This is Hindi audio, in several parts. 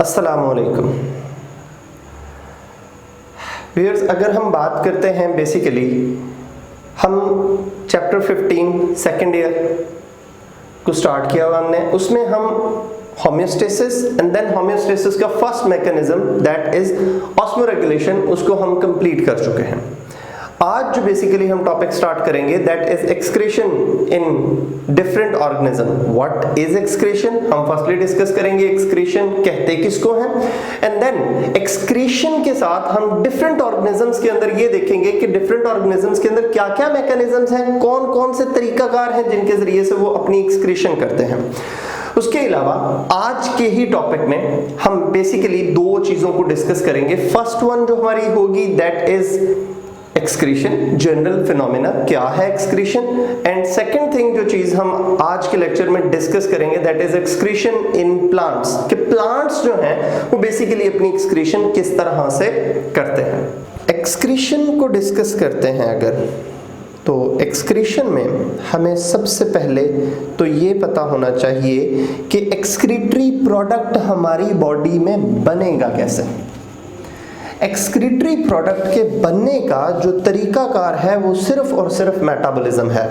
अस्सलामुअलैकुम व्यूअर्स, अगर हम बात करते हैं बेसिकली हम चैप्टर 15 सेकेंड ईयर को स्टार्ट किया हुआ हमने, उसमें हम होम्योस्टेसिस एंड देन होम्योस्टेसिस का first mechanism that is osmoregulation, उसको हम कंप्लीट कर चुके हैं। आज जो बेसिकली हम टॉपिक स्टार्ट करेंगे that is excretion in different organism. What is excretion, हम फर्स्टली डिस्कस करेंगे एक्सक्रीशन कहते किसको हैं, एंड देन एक्सक्रीशन के साथ हम डिफरेंट ऑर्गेनिजम्स के अंदर ये देखेंगे कि डिफरेंट ऑर्गेनिजम्स के अंदर क्या क्या मैकेनिज्म्स हैं, कौन कौन से तरीकाकार हैं जिनके जरिए से वो अपनी एक्सक्रीशन करते हैं। उसके अलावा आज के ही टॉपिक में हम बेसिकली दो चीजों को डिस्कस करेंगे। फर्स्ट वन जो हमारी होगी that is excretion, general phenomena, क्या है एक्सक्रीशन, एंड सेकंड थिंग जो चीज हम आज के लेक्चर में डिस्कस करेंगे that is excretion in plants, कि प्लांट्स जो हैं वो बेसिकली अपनी एक्सक्रीशन किस तरह से करते हैं। एक्सक्रीशन को डिस्कस करते हैं अगर, तो एक्सक्रीशन में हमें सबसे पहले तो ये पता होना चाहिए कि एक्सक्रीटरी प्रोडक्ट हमारी बॉडी में बनेगा कैसे। एक्सक्रीटरी प्रोडक्ट के बनने का जो तरीकाकार है वो सिर्फ और सिर्फ मेटाबॉलिज्म है।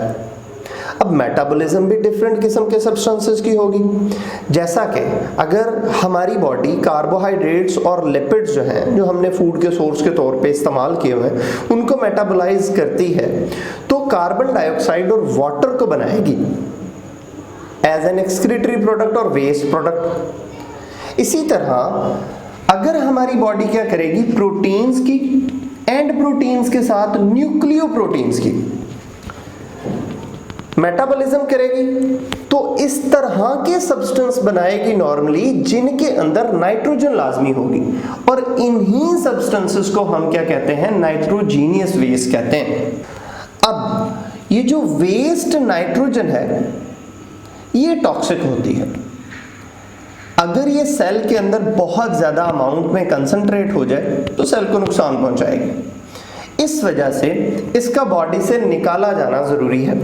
अब मेटाबॉलिज्म भी डिफरेंट किस्म के सब्सटेंसेस की होगी, जैसा कि अगर हमारी बॉडी कार्बोहाइड्रेट्स और लिपिड्स जो हैं, जो हमने फूड के सोर्स के तौर पे इस्तेमाल किए हुए हैं, उनको मेटाबोलाइज करती है तो कार्बन डाइऑक्साइड और वाटर को बनाएगी एज एन एक्सक्रीटरी प्रोडक्ट और वेस्ट प्रोडक्ट। इसी तरह अगर हमारी बॉडी क्या करेगी, प्रोटीन्स की एंड प्रोटीन्स के साथ न्यूक्लियोप्रोटीन्स की मेटाबॉलिज्म करेगी, तो इस तरह के सब्सटेंस बनाएगी नॉर्मली जिनके अंदर नाइट्रोजन लाजमी होगी, और इन्हीं सब्सटेंसेस को हम क्या कहते हैं, नाइट्रोजीनियस वेस्ट कहते हैं। अब ये जो वेस्ट नाइट्रोजन है ये टॉक्सिक होती है। अगर ये सेल के अंदर बहुत ज्यादा अमाउंट में कंसंट्रेट हो जाए तो सेल को नुकसान पहुंचाएगी। इस वजह से इसका बॉडी से निकाला जाना जरूरी है।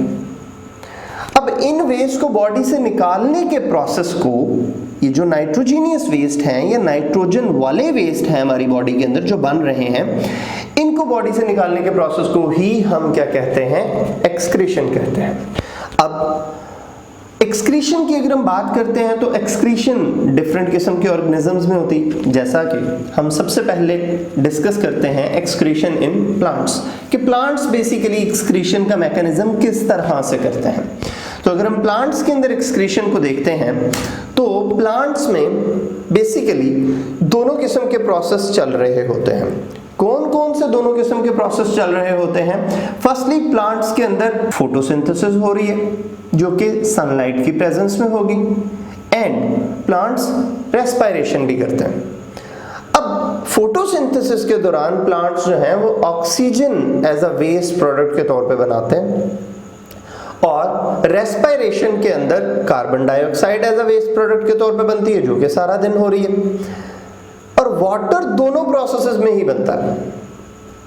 अब इन वेस्ट को बॉडी से निकालने के प्रोसेस को, ये जो नाइट्रोजीनियस वेस्ट हैं या नाइट्रोजन वाले वेस्ट हैं हमारी बॉडी के अंदर जो बन रहे हैं, इनको बॉडी से निकालने के प्रोसेस को ही हम क्या कहते हैं, एक्सक्रीशन कहते हैं। अब एक्सक्रीशन की अगर हम बात करते हैं तो एक्सक्रीशन डिफरेंट किस्म के ऑर्गेनिजम्स में होती है, जैसा कि हम सबसे पहले डिस्कस करते हैं एक्सक्रीशन इन प्लांट्स, कि प्लांट्स बेसिकली एक्सक्रीशन का मैकेनिज्म किस तरह से करते हैं। तो अगर हम प्लांट्स के अंदर एक्सक्रीशन को देखते हैं तो प्लांट्स में बेसिकली दोनों किस्म के प्रोसेस चल रहे होते हैं। कौन कौन से दोनों किस्म के प्रोसेस चल रहे होते हैं? फर्स्टली प्लांट्स के अंदर फोटोसिंथेसिस हो रही है जो कि सनलाइट की प्रेजेंस में होगी, एंड प्लांट्स रेस्पिरेशन भी करते हैं। अब फोटोसिंथेसिस के दौरान प्लांट्स जो हैं वो oxygen as a waste product के तौर पे बनाते हैं, और रेस्पिरेशन के अंदर carbon dioxide as a waste product के तौर पे बनती है जो कि सारा दिन हो रही है, और वाटर दोनों प्रोसेसेस में ही बनता है।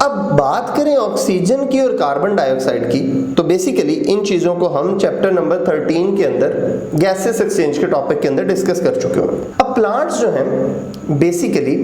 अब बात करें ऑक्सीजन की और कार्बन डाइऑक्साइड की, तो बेसिकली इन चीजों को हम चैप्टर नंबर 13 के अंदर गैसेस एक्सचेंज के टॉपिक के अंदर डिस्कस कर चुके हैं। अब प्लांट्स जो हैं बेसिकली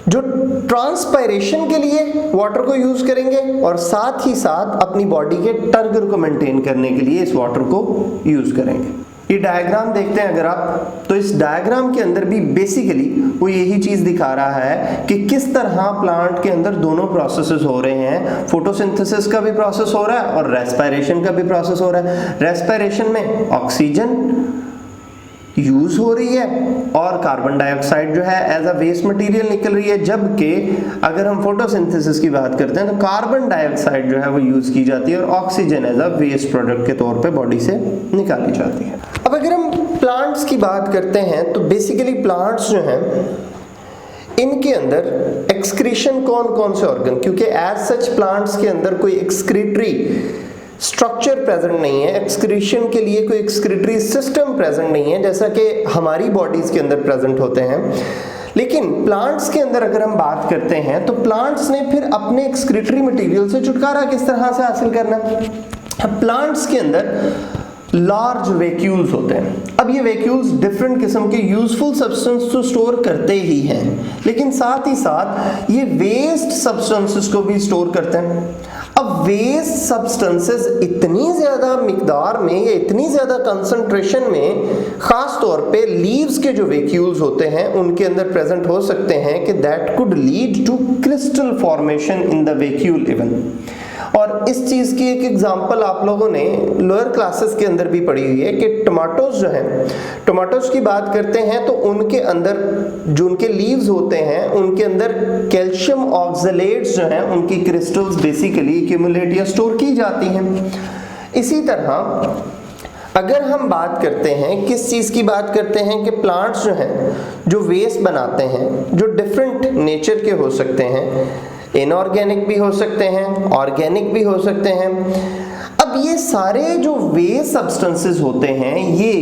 जो ट्रांसपायरेशन के लिए वाटर को यूज करेंगे, और साथ ही साथ अपनी बॉडी के टर्गर को मेंटेन करने के लिए इस वाटर को यूज करेंगे। ये डायग्राम देखते हैं अगर आप, तो इस डायग्राम के अंदर भी बेसिकली वो यही चीज दिखा रहा है कि किस तरह प्लांट के अंदर दोनों प्रोसेसेस हो रहे हैं। फोटोसिंथेसिस का भी प्रोसेस हो रहा है और रेस्पिरेशन का भी प्रोसेस हो रहा है। रेस्पिरेशन में ऑक्सीजन यूज हो रही है और कार्बन डाइऑक्साइड जो है एज अ वेस्ट मटेरियल निकल रही है, जबकि अगर हम फोटोसिंथेसिस की बात करते हैं तो कार्बन डाइऑक्साइड जो है वो यूज की जाती है और oxygen as a waste product के तौर पे बॉडी से निकाली जाती है। अब अगर हम प्लांट्स की बात करते हैं तो बेसिकली प्लांट्स जो हैं इनके अंदर एक्सक्रीशन कौन कौन से ऑर्गन, क्योंकि एज सच प्लांट्स के अंदर कोई एक्सक्रीटरी स्ट्रक्चर प्रेजेंट नहीं है, एक्सक्रीशन के लिए कोई एक्सक्रीटरी सिस्टम प्रेजेंट नहीं है जैसा कि हमारी बॉडीज के अंदर प्रेजेंट होते हैं। लेकिन प्लांट्स के अंदर अगर हम बात करते हैं तो प्लांट्स ने फिर अपने एक्सक्रीटरी मटेरियल से छुटकारा किस तरह से हासिल करना। प्लांट्स के अंदर लार्ज वैक्यूल्स होते हैं। अब ये वैक्यूल्स डिफरेंट किस्म के यूजफुल सब्सटेंस तो स्टोर करते ही हैं, लेकिन साथ ही साथ ये वेस्ट सब्सटेंसेस को भी स्टोर करते हैं। अब वेस्ट सब्सटेंसेस इतनी ज्यादा मिकदार में या इतनी ज्यादा कंसंट्रेशन में खास तौर पे लीव्स के जो वैक्यूल्स होते हैं उनके अंदर प्रेजेंट हो सकते हैं कि that could lead to crystal formation in the vacuole even. और इस चीज की एक एग्जांपल आप लोगों ने लोअर क्लासेस के अंदर भी पढ़ी हुई है कि टमाटोज जो हैं, टमाटोज की बात करते हैं तो उनके अंदर जो उनके लीव्स होते हैं उनके अंदर कैल्शियम ऑक्सलेट्स जो हैं उनकी क्रिस्टल्स बेसिकली एक्यूमुलेट या स्टोर की जाती हैं। इसी तरह अगर हम बात करते हैं, किस चीज की बात करते हैं कि प्लांट्स जो हैं जो वेस्ट बनाते हैं जो डिफरेंट नेचर के हो सकते हैं, इनऑर्गेनिक भी हो सकते हैं, ऑर्गेनिक भी हो सकते हैं। अब ये सारे जो वेस्ट सब्सटेंसेस होते हैं ये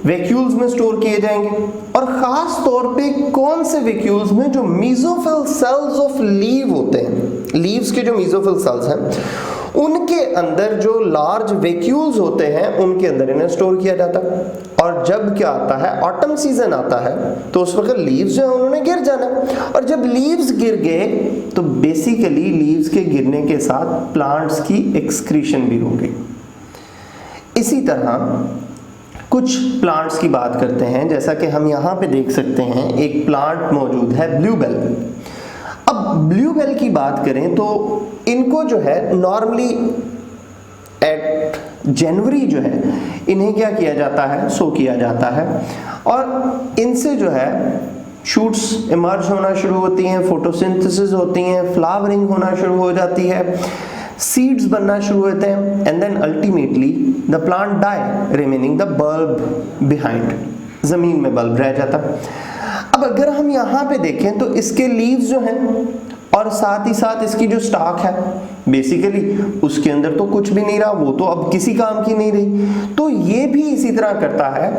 वैक्यूल्स में स्टोर किए जाएंगे, और खास तौर पे कौन से वैक्यूल्स में, जो मेसोफिल सेल्स ऑफ लीव होते हैं, लीव्स के जो मेसोफिल सेल्स हैं उनके अंदर जो लार्ज वैक्यूल्स होते हैं उनके अंदर इन्हें स्टोर किया जाता है। और जब क्या आता है, ऑटम सीजन आता है, तो उस वक्त लीव्स जो है उन्होंने गिर जाना, और जब लीव्स गिर गए तो बेसिकली लीव्स के गिरने के साथ प्लांट्स की एक्सक्रीशन भी होगी। इसी तरह कुछ प्लांट्स की बात करते हैं, जैसा कि हम यहाँ पे देख सकते हैं एक प्लांट मौजूद है ब्लूबेल। अब ब्लूबेल की बात करें तो इनको जो है नॉर्मली एट जनवरी जो है इन्हें क्या किया जाता है, सो किया जाता है, और इनसे जो है शूट्स इमर्ज होना शुरू होती हैं, फोटोसिंथेसिस होती हैं, फ्लावरिंग होना शुरू हो जाती है, सीड्स बनना शुरू होते हैं, and then ultimately the plant die remaining the bulb behind, जमीन में बल्ब रह जाता। अब अगर हम यहाँ पे देखें तो इसके लीव्स जो हैं और साथ ही साथ इसकी जो स्टाक है बेसिकली उसके अंदर तो कुछ भी नहीं रहा, वो तो अब किसी काम की नहीं रही। तो ये भी इसी तरह करता है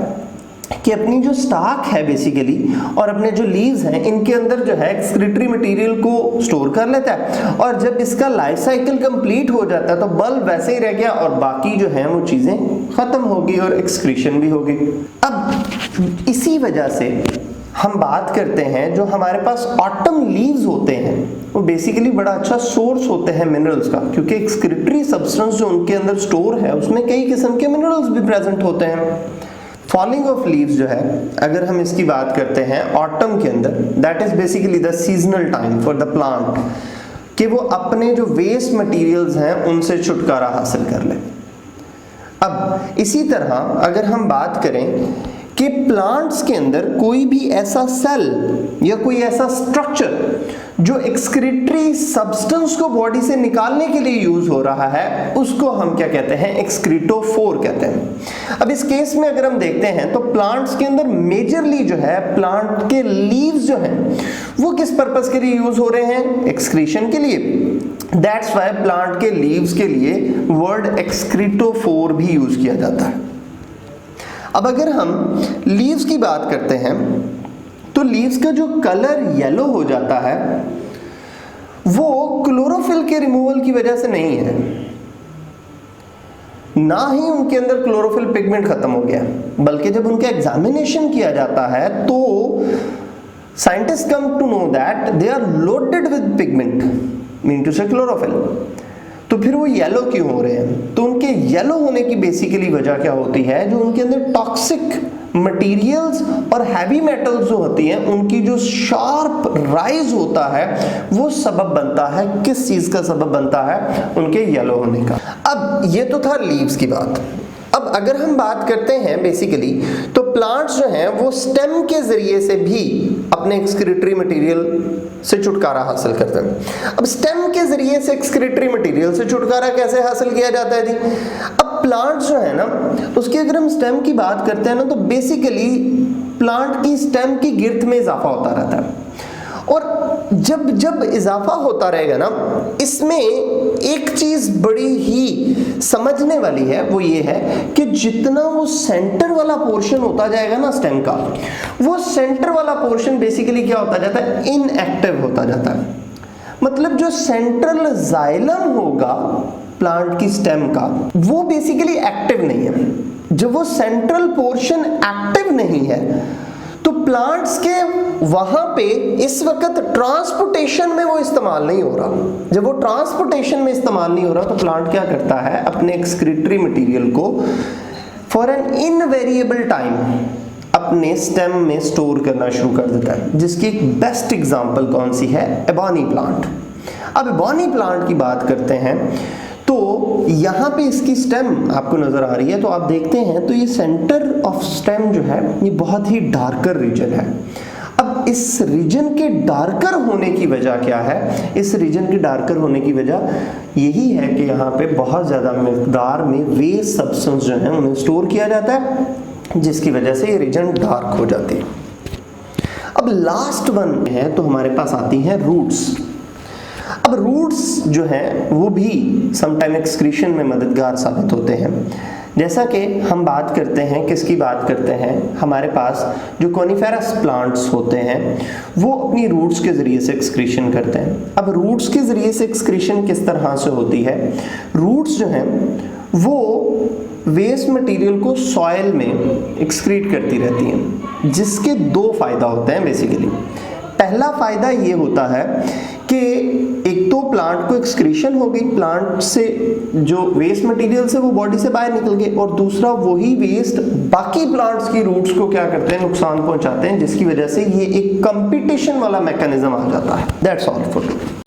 कि अपनी जो स्टाक है बेसिकली और अपने जो लीव्स हैं इनके अंदर जो है एक्सक्रीटरी मटेरियल को स्टोर कर लेता है, और जब इसका लाइफ साइकिल कंप्लीट हो जाता है तो बल्ब वैसे ही रह गया और बाकी जो है वो चीजें खत्म होगी और एक्सक्रीशन भी होगी। अब इसी वजह से हम बात करते हैं जो हमारे पास ऑटम लीव्स होते हैं वो बेसिकली बड़ा अच्छा सोर्स होते हैं मिनरल्स का, क्योंकि एक्सक्रीटरी सब्सटेंस जो उनके अंदर स्टोर है उसमें कई किस्म के मिनरल्स भी प्रेजेंट होते हैं। फॉलिंग ऑफ लीव्स जो है अगर हम इसकी बात करते हैं ऑटम के अंदर, that is basically the seasonal time for the plant कि वो अपने जो वेस्ट मटेरियल्स हैं उनसे छुटकारा हासिल कर ले। अब इसी तरह अगर हम बात करें कि प्लांट्स के अंदर कोई भी ऐसा सेल या कोई ऐसा स्ट्रक्चर जो एक्सक्रीटरी सब्सटेंस को बॉडी से निकालने के लिए यूज हो रहा है उसको हम क्या कहते हैं, एक्सक्रीटोफोर कहते हैं। अब इस केस में अगर हम देखते हैं तो प्लांट्स के अंदर मेजरली जो है प्लांट के लीव्स जो हैं वो किस पर्पस के लिए यूज हो रहे हैं, एक्सक्रीशन के लिए। दैट्स व्हाई प्लांट के लीव्स के लिए वर्ड एक्सक्रीटोफोर भी यूज किया जाता है। अब अगर हम लीव्स की बात करते हैं तो लीव्स का जो कलर येलो हो जाता है वो क्लोरोफिल के रिमूवल की वजह से नहीं है, ना ही उनके अंदर क्लोरोफिल पिगमेंट खत्म हो गया, बल्कि जब उनका एग्जामिनेशन किया जाता है तो scientist come to know that they are loaded with pigment, mean to say chlorophyll. तो फिर वो येलो क्यों हो रहे हैं? तो उनके येलो होने की बेसिकली वजह क्या होती है, जो उनके अंदर टॉक्सिक मटेरियल्स और हैवी मेटल्स जो होती हैं उनकी जो शार्प राइज होता है वो सबब बनता है। किस चीज का सबब बनता है? उनके येलो होने का। अब ये तो था लीव्स की बात। अब अगर हम बात करते हैं बेसिकली तो प्लांट्स जो हैं वो स्टेम के जरिए से भी अपने एक्सक्रीटरी मटेरियल से छुटकारा हासिल करते हैं। अब स्टेम के जरिए से एक्सक्रीटरी मटेरियल से छुटकारा कैसे हासिल किया जाता है जी? अब प्लांट्स जो है ना उसकी अगर हम स्टेम की बात करते हैं ना तो बेसिकली प्लांट की स्टेम की गिर्थ में इजाफा होता रहता है, और जब जब इजाफा होता रहेगा ना इसमें एक चीज बड़ी ही समझने वाली है, वो ये है कि जितना वो सेंटर वाला पोर्शन होता जाएगा ना स्टेम का, वो सेंटर वाला पोर्शन बेसिकली क्या होता जाता है, इनएक्टिव होता जाता है। मतलब जो सेंट्रल जाइलम होगा प्लांट की स्टेम का वो बेसिकली एक्टिव नहीं है। जब वो सेंट्रल पोर्शन एक्टिव नहीं है तो प्लांट्स के वहां पे इस वक्त ट्रांसपोर्टेशन में वो इस्तेमाल नहीं हो रहा। जब वो ट्रांसपोर्टेशन में इस्तेमाल नहीं हो रहा तो प्लांट क्या करता है, अपने एक्सक्रीटरी मटेरियल को फॉर एन इनवेरिएबल टाइम अपने स्टेम में स्टोर करना शुरू कर देता है, जिसकी एक बेस्ट एग्जांपल कौन सी है, एबॉनी प्लांट। अब एबॉनी प्लांट की बात करते हैं तो यहाँ पे इसकी स्टेम आपको नजर आ रही है, तो आप देखते हैं तो ये सेंटर ऑफ स्टेम जो है ये बहुत ही डार्कर रीजन है। अब इस रीजन के डार्कर होने की वजह क्या है, इस रीजन के डार्कर होने की वजह यही है कि यहाँ पे बहुत ज़्यादा मिकदार में वेस्ट सब्सटेंस जो है उन्हें स्टोर किया जाता है, जिसकी वजह से ये रीजन डार्क हो जाती है। अब लास्ट वन है तो हमारे पास आती हैं रूट्स। अब रूट्स जो हैं वो भी समटाइम एक्सक्रीशन में मददगार साबित होते हैं। जैसा कि हम बात करते हैं, किसकी बात करते हैं, हमारे पास जो कॉनिफेरस प्लांट्स होते हैं वो अपनी रूट्स के ज़रिए से एक्सक्रीशन करते हैं। अब रूट्स के ज़रिए से एक्सक्रीशन किस तरह से होती है, रूट्स जो हैं वो वेस्ट मटेरियल को सॉइल में एक्सक्रीट करती रहती हैं, जिसके दो फ़ायदा होते हैं बेसिकली। पहला फ़ायदा ये होता है कि एक तो प्लांट को एक्सक्रीशन होगी, प्लांट से जो वेस्ट मटेरियल से वो बॉडी से बाहर निकल गए, और दूसरा वही वेस्ट बाकी प्लांट्स की रूट्स को क्या करते हैं, नुकसान पहुंचाते हैं, जिसकी वजह से ये एक कंपटीशन वाला मैकेनिज्म आ जाता है। That's all for today.